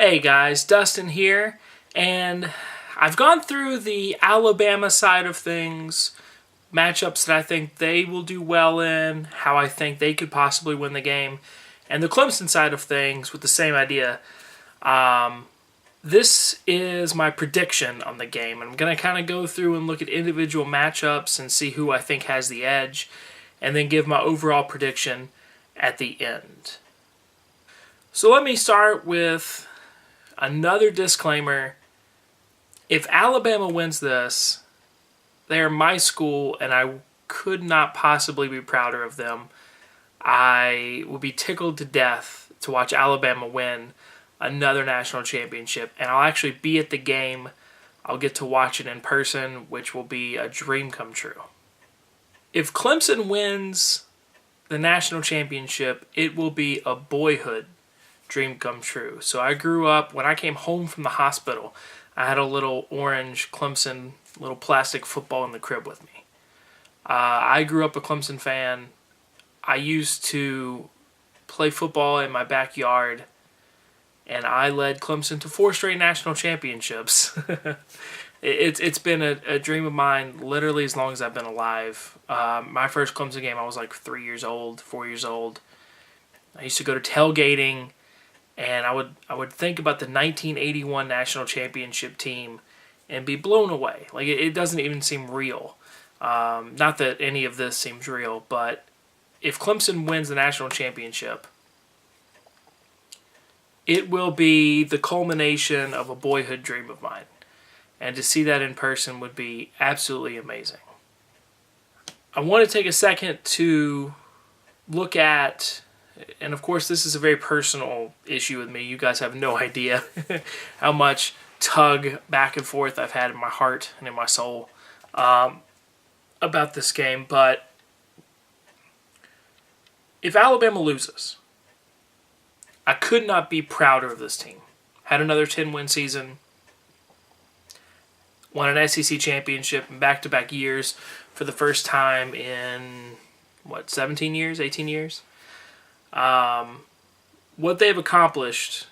Hey guys, Dustin here, and I've gone through the Alabama side of things, matchups that I think they will do well in, how I think they could possibly win the game, and the Clemson side of things with the same idea. This is my prediction on the game. I'm going to kind of go through and look at individual matchups and see who I think has the edge, and then give my overall prediction at the end. So let me start with another disclaimer. If Alabama wins this, they are my school, and I could not possibly be prouder of them. I will be tickled to death to watch Alabama win another national championship, and I'll actually be at the game. I'll get to watch it in person, which will be a dream come true. If Clemson wins the national championship, it will be a boyhood dream come true. So I grew up, when I came home from the hospital, I had a little orange Clemson little plastic football in the crib with me. I grew up a Clemson fan. I used to play football in my backyard, and I led Clemson to 4 straight national championships. It's been a dream of mine literally as long as I've been alive. My first Clemson game, I was like 4 years old. I used to go to tailgating, and I would think about the 1981 national championship team and be blown away. Like, it doesn't even seem real. Not that any of this seems real, but if Clemson wins the national championship, it will be the culmination of a boyhood dream of mine. And to see that in person would be absolutely amazing. I want to take a second to look at, and of course this is a very personal issue with me. You guys have no idea how much tug back and forth I've had in my heart and in my soul about this game. But if Alabama loses, I could not be prouder of this team. Had another 10-win season, won an SEC championship in back-to-back years for the first time in, 17 years, 18 years? What they've accomplished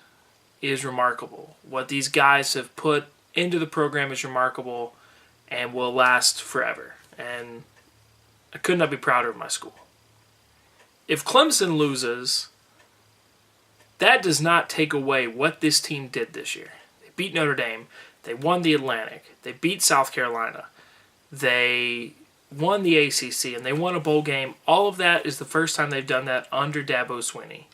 is remarkable. What these guys have put into the program is remarkable and will last forever. And I could not be prouder of my school. If Clemson loses, that does not take away what this team did this year. They beat Notre Dame. They won the Atlantic. They beat South Carolina. They won the ACC, and they won a bowl game. All of that is the first time they've done that under Dabo Swinney.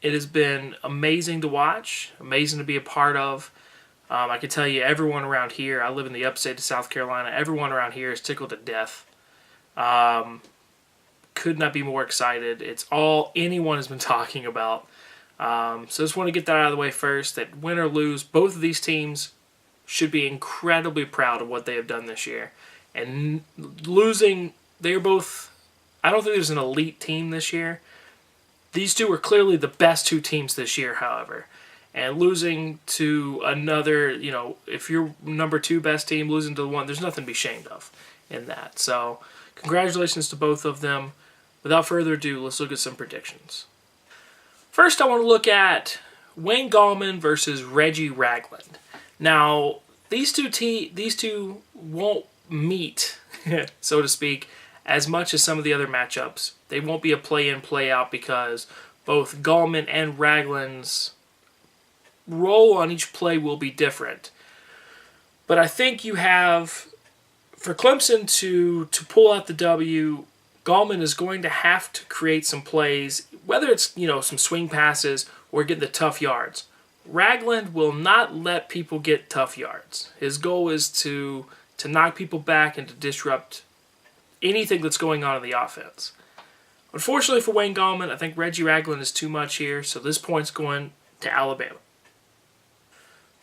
It has been amazing to watch, amazing to be a part of. I can tell you, everyone around here, I live in the upstate of South Carolina, everyone around here is tickled to death. Could not be more excited. It's all anyone has been talking about. So I just want to get that out of the way first, that win or lose, both of these teams should be incredibly proud of what they have done this year. And losing, they're both, I don't think there's an elite team this year. These two are clearly the best 2 teams this year, however. And losing to another, if you're number 2 best team, losing to the one, there's nothing to be ashamed of in that. So congratulations to both of them. Without further ado, let's look at some predictions. First, I want to look at Wayne Gallman versus Reggie Ragland. Now, these two won't meet, so to speak, as much as some of the other matchups. They won't be a play-in, play-out because both Gallman and Ragland's role on each play will be different. But I think you have, for Clemson to pull out the W, Gallman is going to have to create some plays, whether it's, some swing passes or getting the tough yards. Ragland will not let people get tough yards. His goal is to knock people back and to disrupt anything that's going on in the offense. Unfortunately for Wayne Gallman, I think Reggie Ragland is too much here, so this point's going to Alabama.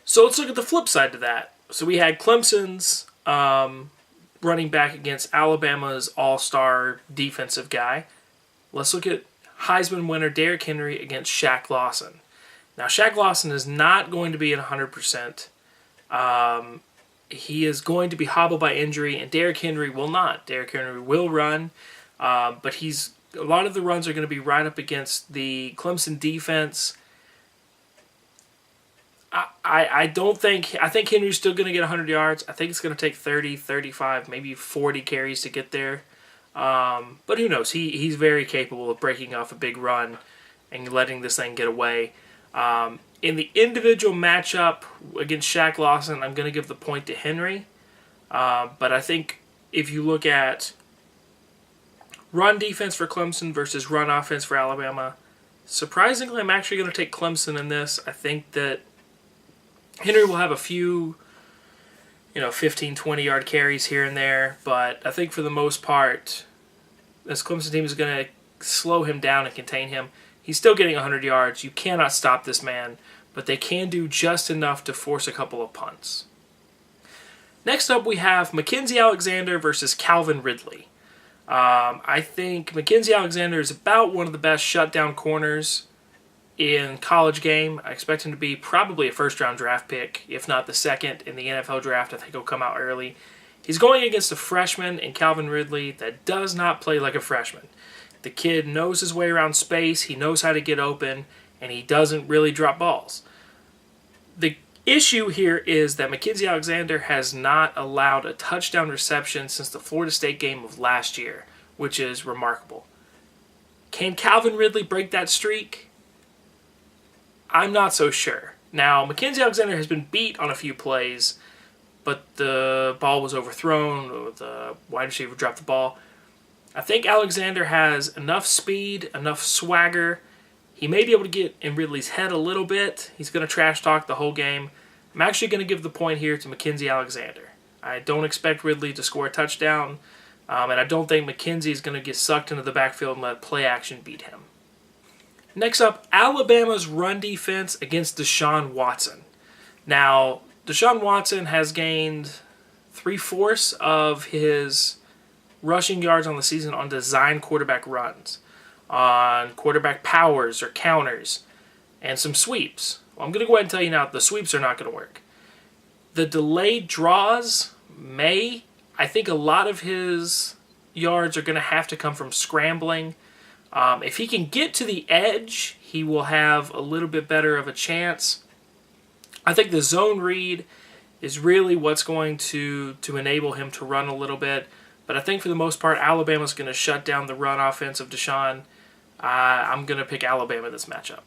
So let's look at the flip side to that. So we had Clemson's running back against Alabama's all-star defensive guy. Let's look at Heisman winner Derrick Henry against Shaq Lawson. Now, Shaq Lawson is not going to be at 100%. He is going to be hobbled by injury, and Derrick Henry will not. Derrick Henry will run, but a lot of the runs are going to be right up against the Clemson defense. I don't think, I think Henry's still going to get 100 yards. I think it's going to take 30, 35, maybe 40 carries to get there. But who knows? He's very capable of breaking off a big run and letting this thing get away. In the individual matchup against Shaq Lawson, I'm going to give the point to Henry. But I think if you look at run defense for Clemson versus run offense for Alabama, surprisingly, I'm actually going to take Clemson in this. I think that Henry will have a few, 15, 20-yard carries here and there, but I think for the most part, this Clemson team is going to slow him down and contain him. He's still getting 100 yards. You cannot stop this man, but they can do just enough to force a couple of punts. Next up, we have Mackenzie Alexander versus Calvin Ridley. I think Mackenzie Alexander is about one of the best shutdown corners in college game. I expect him to be probably a first-round draft pick, if not the second in the NFL draft. I think he'll come out early. He's going against a freshman in Calvin Ridley that does not play like a freshman. The kid knows his way around space, he knows how to get open, and he doesn't really drop balls. The issue here is that Mackenzie Alexander has not allowed a touchdown reception since the Florida State game of last year, which is remarkable. Can Calvin Ridley break that streak? I'm not so sure. Now, Mackenzie Alexander has been beat on a few plays, but the ball was overthrown, or the wide receiver dropped the ball. I think Alexander has enough speed, enough swagger. He may be able to get in Ridley's head a little bit. He's going to trash talk the whole game. I'm actually going to give the point here to Mackenzie Alexander. I don't expect Ridley to score a touchdown, and I don't think Mackenzie is going to get sucked into the backfield and let play action beat him. Next up, Alabama's run defense against Deshaun Watson. Now, Deshaun Watson has gained 3/4 of his rushing yards on the season on design quarterback runs, on quarterback powers or counters, and some sweeps. Well, I'm going to go ahead and tell you now, the sweeps are not going to work. The delayed draws may. I think a lot of his yards are going to have to come from scrambling. If he can get to the edge, he will have a little bit better of a chance. I think the zone read is really what's going to enable him to run a little bit. But I think for the most part, Alabama's going to shut down the run offense of Deshaun. I'm going to pick Alabama in this matchup.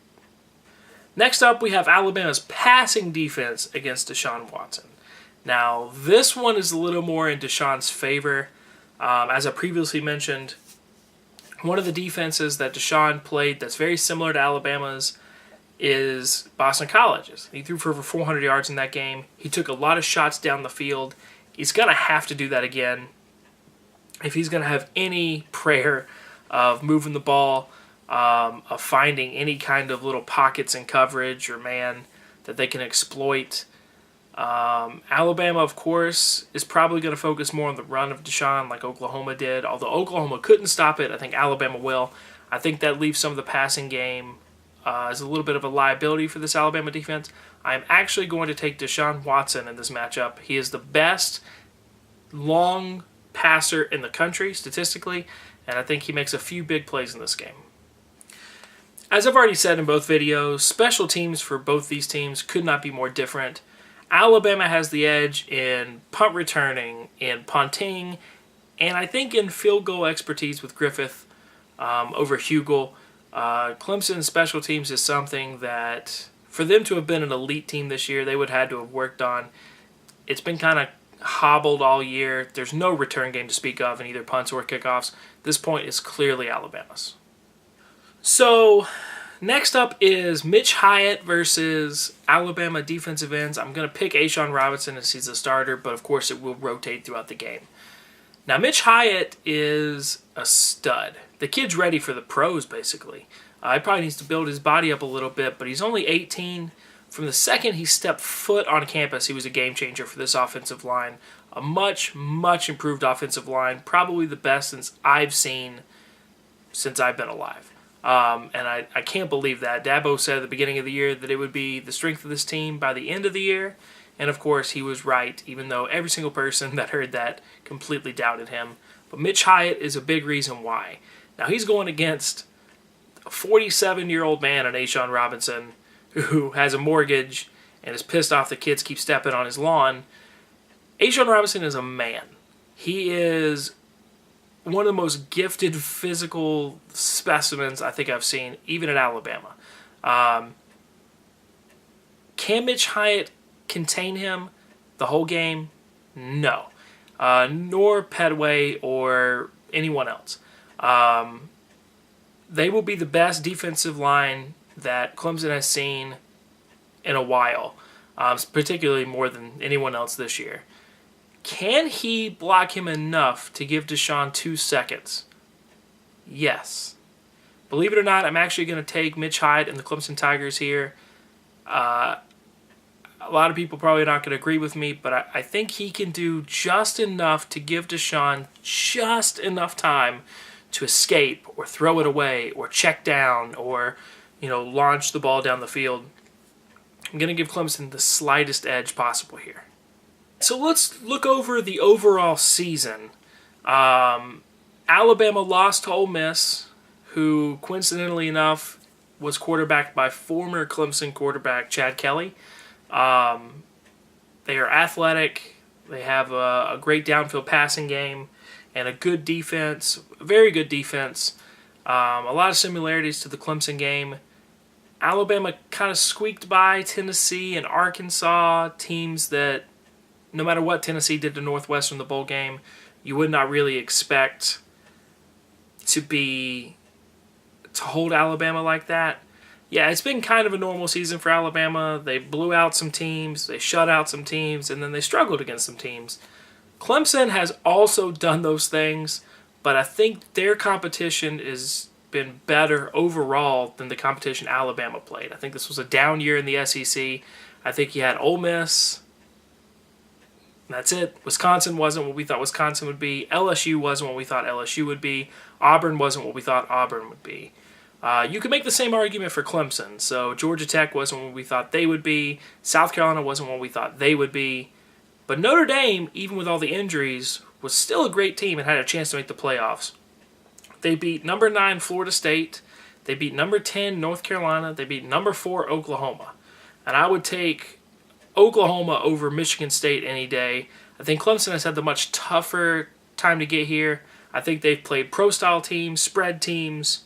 Next up, we have Alabama's passing defense against Deshaun Watson. Now, this one is a little more in Deshaun's favor. As I previously mentioned, one of the defenses that Deshaun played that's very similar to Alabama's is Boston College's. He threw for over 400 yards in that game. He took a lot of shots down the field. He's going to have to do that again if he's going to have any prayer of moving the ball, of finding any kind of little pockets in coverage or man that they can exploit. Alabama, of course, is probably going to focus more on the run of Deshaun like Oklahoma did. Although Oklahoma couldn't stop it, I think Alabama will. I think that leaves some of the passing game as a little bit of a liability for this Alabama defense. I'm actually going to take Deshaun Watson in this matchup. He is the best long passer in the country, statistically, and I think he makes a few big plays in this game. As I've already said in both videos, special teams for both these teams could not be more different. Alabama has the edge in punt returning, in punting, and I think in field goal expertise with Griffith over Hugel. Clemson's special teams is something that, for them to have been an elite team this year, they would have had to have worked on. It's been kind of hobbled all year. There's no return game to speak of in either punts or kickoffs. This point is clearly Alabama's. So, next up is Mitch Hyatt versus Alabama defensive ends. I'm going to pick A'Shawn Robinson as he's the starter, but of course it will rotate throughout the game. Now, Mitch Hyatt is a stud. The kid's ready for the pros, basically. He probably needs to build his body up a little bit, but he's only 18. From the second he stepped foot on campus, he was a game changer for this offensive line. A much, much improved offensive line. Probably the best since I've seen since I've been alive. And I can't believe that. Dabo said at the beginning of the year that it would be the strength of this team by the end of the year. And, of course, he was right, even though every single person that heard that completely doubted him. But Mitch Hyatt is a big reason why. Now, he's going against a 47-year-old man in A'Shawn Robinson who has a mortgage and is pissed off that kids keep stepping on his lawn. A'Shawn Robinson is a man. He is one of the most gifted physical specimens I think I've seen, even at Alabama. Can Mitch Hyatt contain him the whole game? No. Nor Pedway or anyone else. They will be the best defensive line that Clemson has seen in a while, particularly more than anyone else this year. Can he block him enough to give Deshaun 2 seconds? Yes. Believe it or not, I'm actually going to take Mitch Hyatt and the Clemson Tigers here. A lot of people probably not going to agree with me, but I think he can do just enough to give Deshaun just enough time to escape or throw it away or check down or, launch the ball down the field. I'm going to give Clemson the slightest edge possible here. So let's look over the overall season. Alabama lost to Ole Miss, who coincidentally enough was quarterbacked by former Clemson quarterback Chad Kelly. They are athletic. They have a great downfield passing game and a good defense, a very good defense. A lot of similarities to the Clemson game. Alabama kind of squeaked by Tennessee and Arkansas, teams that no matter what Tennessee did to Northwestern in the bowl game, you would not really expect to hold Alabama like that. Yeah, it's been kind of a normal season for Alabama. They blew out some teams, they shut out some teams, and then they struggled against some teams. Clemson has also done those things, but I think their competition has been better overall than the competition Alabama played. I think this was a down year in the SEC. I think you had Ole Miss. That's it. Wisconsin wasn't what we thought Wisconsin would be. LSU wasn't what we thought LSU would be. Auburn wasn't what we thought Auburn would be. You could make the same argument for Clemson. So Georgia Tech wasn't what we thought they would be. South Carolina wasn't what we thought they would be. But Notre Dame, even with all the injuries, was still a great team and had a chance to make the playoffs. They beat number 9 Florida State. They beat number 10 North Carolina. They beat number 4 Oklahoma. And I would take Oklahoma over Michigan State any day. I think Clemson has had the much tougher time to get here. I think they've played pro-style teams, spread teams,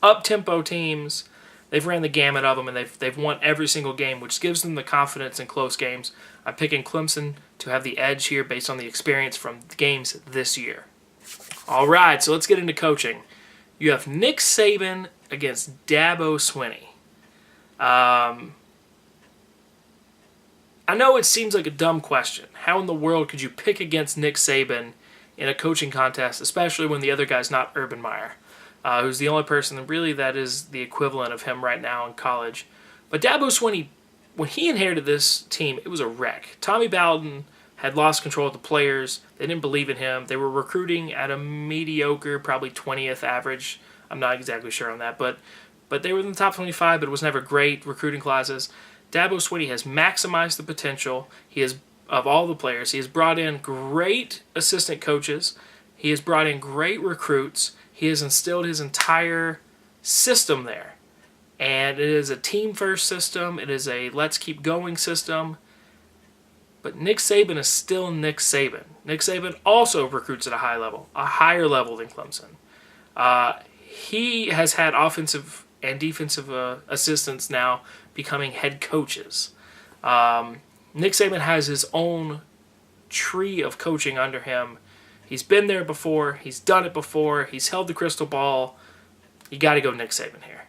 up-tempo teams. They've ran the gamut of them, and they've won every single game, which gives them the confidence in close games. I'm picking Clemson to have the edge here based on the experience from the games this year. All right, so let's get into coaching. You have Nick Saban against Dabo Swinney. I know it seems like a dumb question. How in the world could you pick against Nick Saban in a coaching contest, especially when the other guy's not Urban Meyer, who's the only person really that is the equivalent of him right now in college. But Dabo Swinney, when he inherited this team, it was a wreck. Tommy Bowden had lost control of the players. They didn't believe in him. They were recruiting at a mediocre, probably 20th average. I'm not exactly sure on that, but they were in the top 25, but it was never great recruiting classes. Dabo Swinney has maximized the potential. He has, of all the players, he has brought in great assistant coaches. He has brought in great recruits. He has instilled his entire system there. And it is a team-first system. It is a let's-keep-going system. But Nick Saban is still Nick Saban. Nick Saban also recruits at a high level, a higher level than Clemson. He has had offensive and defensive assistants now becoming head coaches. Nick Saban has his own tree of coaching under him. He's been there before. He's done it before. He's held the crystal ball. You got to go Nick Saban here.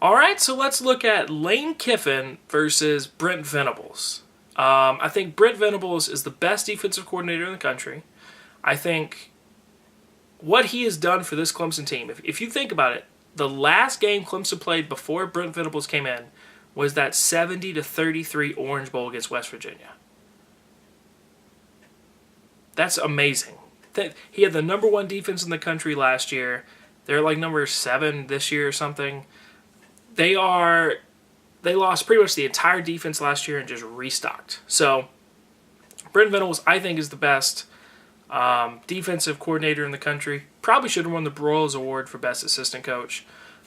All right, so let's look at Lane Kiffin versus Brent Venables. I think Brent Venables is the best defensive coordinator in the country. I think what he has done for this Clemson team, if you think about it, the last game Clemson played before Brent Venables came in was that 70-33 Orange Bowl against West Virginia. That's amazing. He had the number 1 defense in the country last year. They're like number 7 this year or something. They lost pretty much the entire defense last year and just restocked. So Brent Venables, I think, is the best defensive coordinator in the country. Probably should have won the Broyles Award for best assistant coach.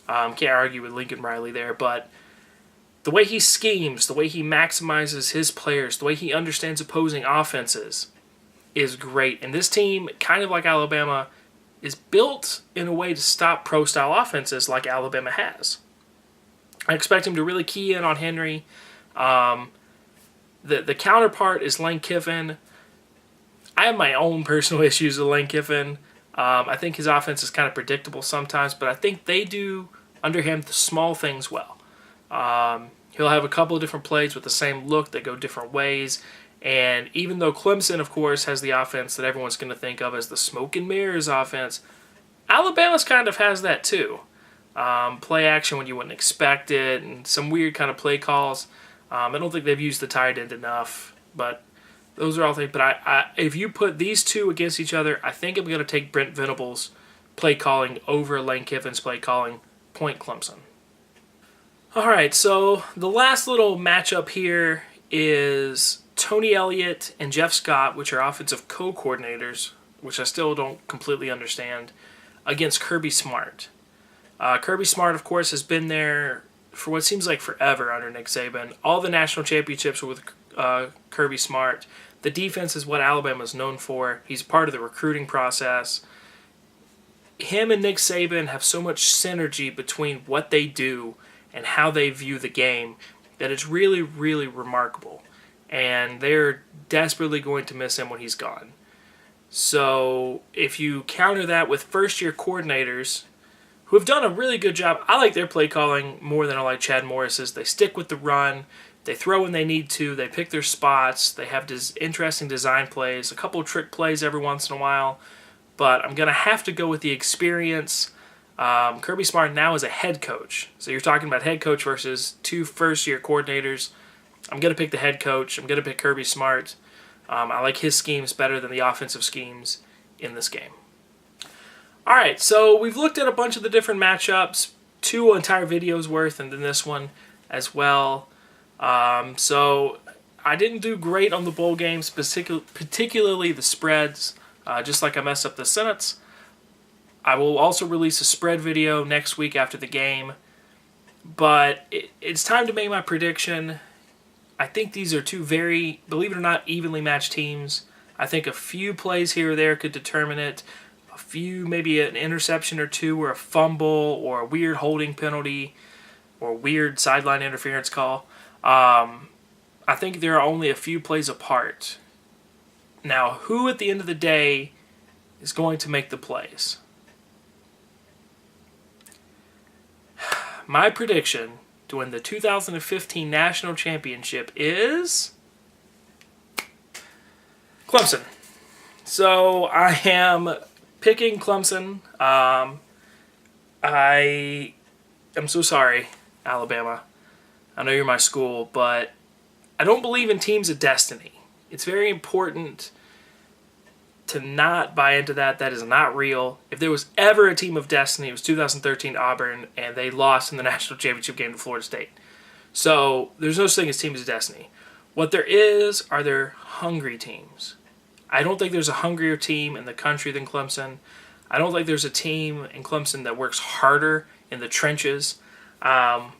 Can't argue with Lincoln Riley there, but the way he schemes, the way he maximizes his players, the way he understands opposing offenses is great. And this team, kind of like Alabama, is built in a way to stop pro-style offenses like Alabama has. I expect him to really key in on Henry. The counterpart is Lane Kiffin. I have my own personal issues with Lane Kiffin. I think his offense is kind of predictable sometimes, but I think they do, under him, the small things well. He'll have a couple of different plays with the same look that go different ways. And even though Clemson, of course, has the offense that everyone's going to think of as the smoke and mirrors offense, Alabama's kind of has that too. Play action when you wouldn't expect it, and some weird kind of play calls. I don't think they've used the tight end enough, but those are all things. But I if you put these two against each other, I think I'm going to take Brent Venables' play calling over Lane Kiffin's play calling. Point Clemson. All right, so the last little matchup here is Tony Elliott and Jeff Scott, which are offensive co-coordinators, which I still don't completely understand, against Kirby Smart. Kirby Smart, of course, has been there for what seems like forever under Nick Saban. All the national championships were with Kirby Smart. The defense is what Alabama's known for. He's part of the recruiting process. Him and Nick Saban have so much synergy between what they do and how they view the game that it's really, really remarkable. And they're desperately going to miss him when he's gone. So if you counter that with first-year coordinators who have done a really good job, I like their play calling more than I like Chad Morris's. They stick with the run. They throw when they need to. They pick their spots. They have interesting design plays, a couple of trick plays every once in a while. But I'm going to have to go with the experience. Kirby Smart now is a head coach. So you're talking about head coach versus two first-year coordinators. I'm going to pick the head coach. I'm going to pick Kirby Smart. I like his schemes better than the offensive schemes in this game. All right, so we've looked at a bunch of the different matchups, 2 entire videos worth, and then this one as well. So I didn't do great on the bowl games, particularly the spreads, just like I messed up the Senates. I will also release a spread video next week after the game. But it's time to make my prediction. I think these are two very, believe it or not, evenly matched teams. I think a few plays here or there could determine it. A few, maybe an interception or two, or a fumble, or a weird holding penalty, or a weird sideline interference call. I think there are only a few plays apart. Now, who at the end of the day is going to make the plays? My prediction to win the 2015 National Championship is Clemson. So I am picking Clemson. I am so sorry, Alabama. I know you're my school, but I don't believe in teams of destiny. It's very important to not buy into that. That is not real. If there was ever a team of destiny, it was 2013 Auburn, and they lost in the national championship game to Florida State. So there's no such thing as teams of destiny. What there is are there hungry teams. I don't think there's a hungrier team in the country than Clemson. I don't think there's a team in Clemson that works harder in the trenches. I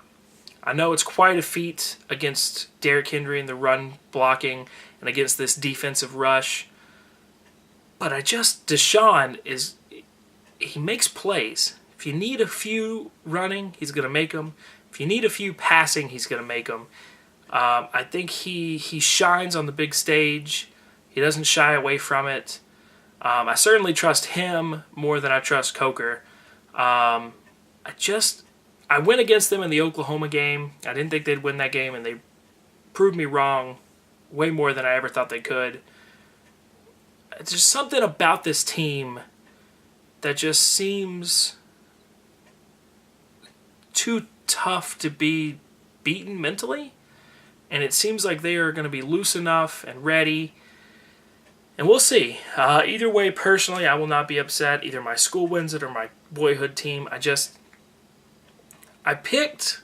know it's quite a feat against Derrick Henry in the run blocking and against this defensive rush. But Deshaun he makes plays. If you need a few running, he's going to make them. If you need a few passing, he's going to make them. I think he shines on the big stage. He doesn't shy away from it. I certainly trust him more than I trust Coker. I went against them in the Oklahoma game. I didn't think they'd win that game, and they proved me wrong way more than I ever thought they could. It's just something about this team that just seems too tough to be beaten mentally. And it seems like they are going to be loose enough and ready. And we'll see. Either way, personally, I will not be upset. Either my school wins it or my boyhood team. I picked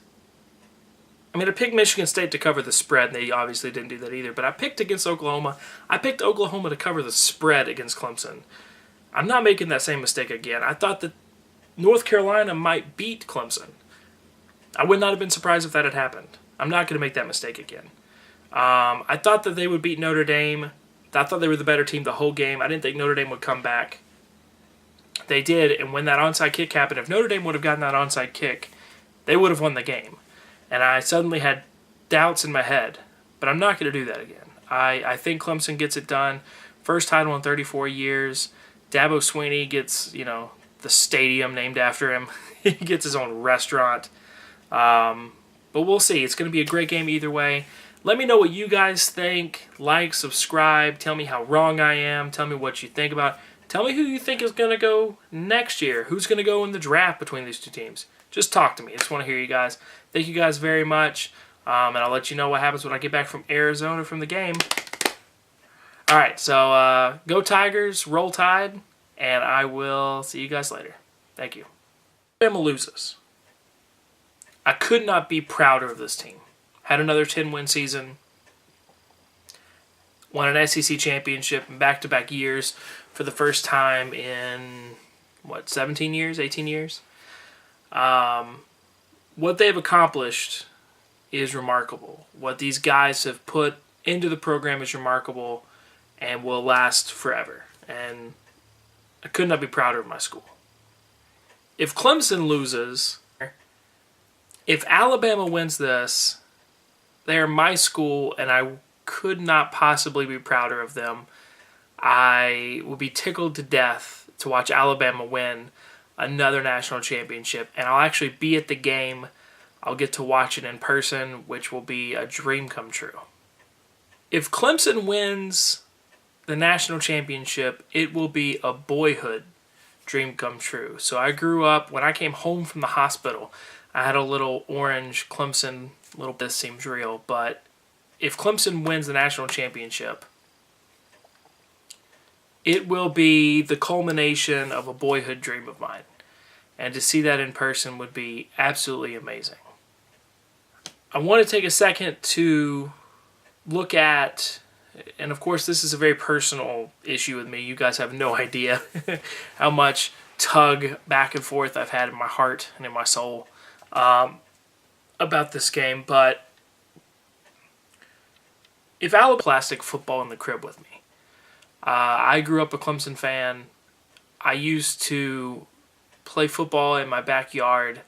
Michigan State to cover the spread, and they obviously didn't do that either. But I picked against Oklahoma. I picked Oklahoma to cover the spread against Clemson. I'm not making that same mistake again. I thought that North Carolina might beat Clemson. I would not have been surprised if that had happened. I'm not going to make that mistake again. I thought that they would beat Notre Dame. I thought they were the better team the whole game. I didn't think Notre Dame would come back. They did, and when that onside kick happened, if Notre Dame would have gotten that onside kick, they would have won the game. And I suddenly had doubts in my head, but I'm not going to do that again. I think Clemson gets it done. First title in 34 years. Dabo Swinney gets, the stadium named after him. He gets his own restaurant. But we'll see. It's going to be a great game either way. Let me know what you guys think. Like, subscribe. Tell me how wrong I am. Tell me what you think about it. Tell me who you think is going to go next year. Who's going to go in the draft between these two teams. Just talk to me. I just want to hear you guys. Thank you guys very much. And I'll let you know what happens when I get back from Arizona from the game. All right, so go Tigers, roll Tide, and I will see you guys later. Thank you. Alabama loses. I could not be prouder of this team. Had another 10-win season. Won an SEC championship in back-to-back years for the first time in, 17 years, 18 years? What they've accomplished is remarkable. What these guys have put into the program is remarkable and will last forever. And I could not be prouder of my school. If Clemson loses, if Alabama wins this, they are my school, and I could not possibly be prouder of them. I will be tickled to death to watch Alabama win another national championship, and I'll actually be at the game. I'll get to watch it in person, which will be a dream come true. If Clemson wins the national championship, it will be a boyhood dream come true. So I grew up, when I came home from the hospital, I had a little orange Clemson, this seems real, but if Clemson wins the national championship, it will be the culmination of a boyhood dream of mine. And to see that in person would be absolutely amazing. I want to take a second to look at, and of course this is a very personal issue with me. You guys have no idea how much tug back and forth I've had in my heart and in my soul about this game. But if Alabama plastic football in the crib with me, I grew up a Clemson fan. I used to play football in my backyard,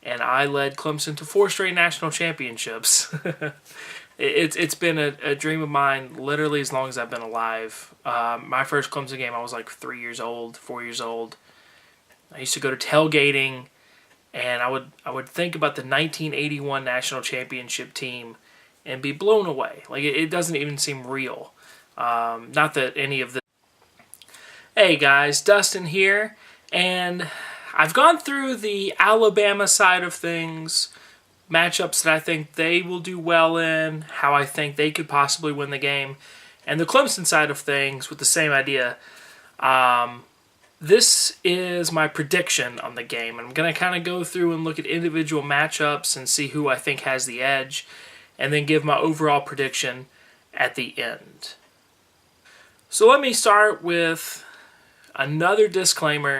and I led Clemson to 4 straight national championships. It's been a dream of mine literally as long as I've been alive. My first Clemson game, I was like 4 years old. I used to go to tailgating, and I would think about the 1981 national championship team and be blown away. Like, it doesn't even seem real. Not that any of the... Hey guys, Dustin here, and I've gone through the Alabama side of things, matchups that I think they will do well in, how I think they could possibly win the game, and the Clemson side of things with the same idea. This is my prediction on the game. I'm going to kind of go through and look at individual matchups and see who I think has the edge, and then give my overall prediction at the end. So let me start with another disclaimer.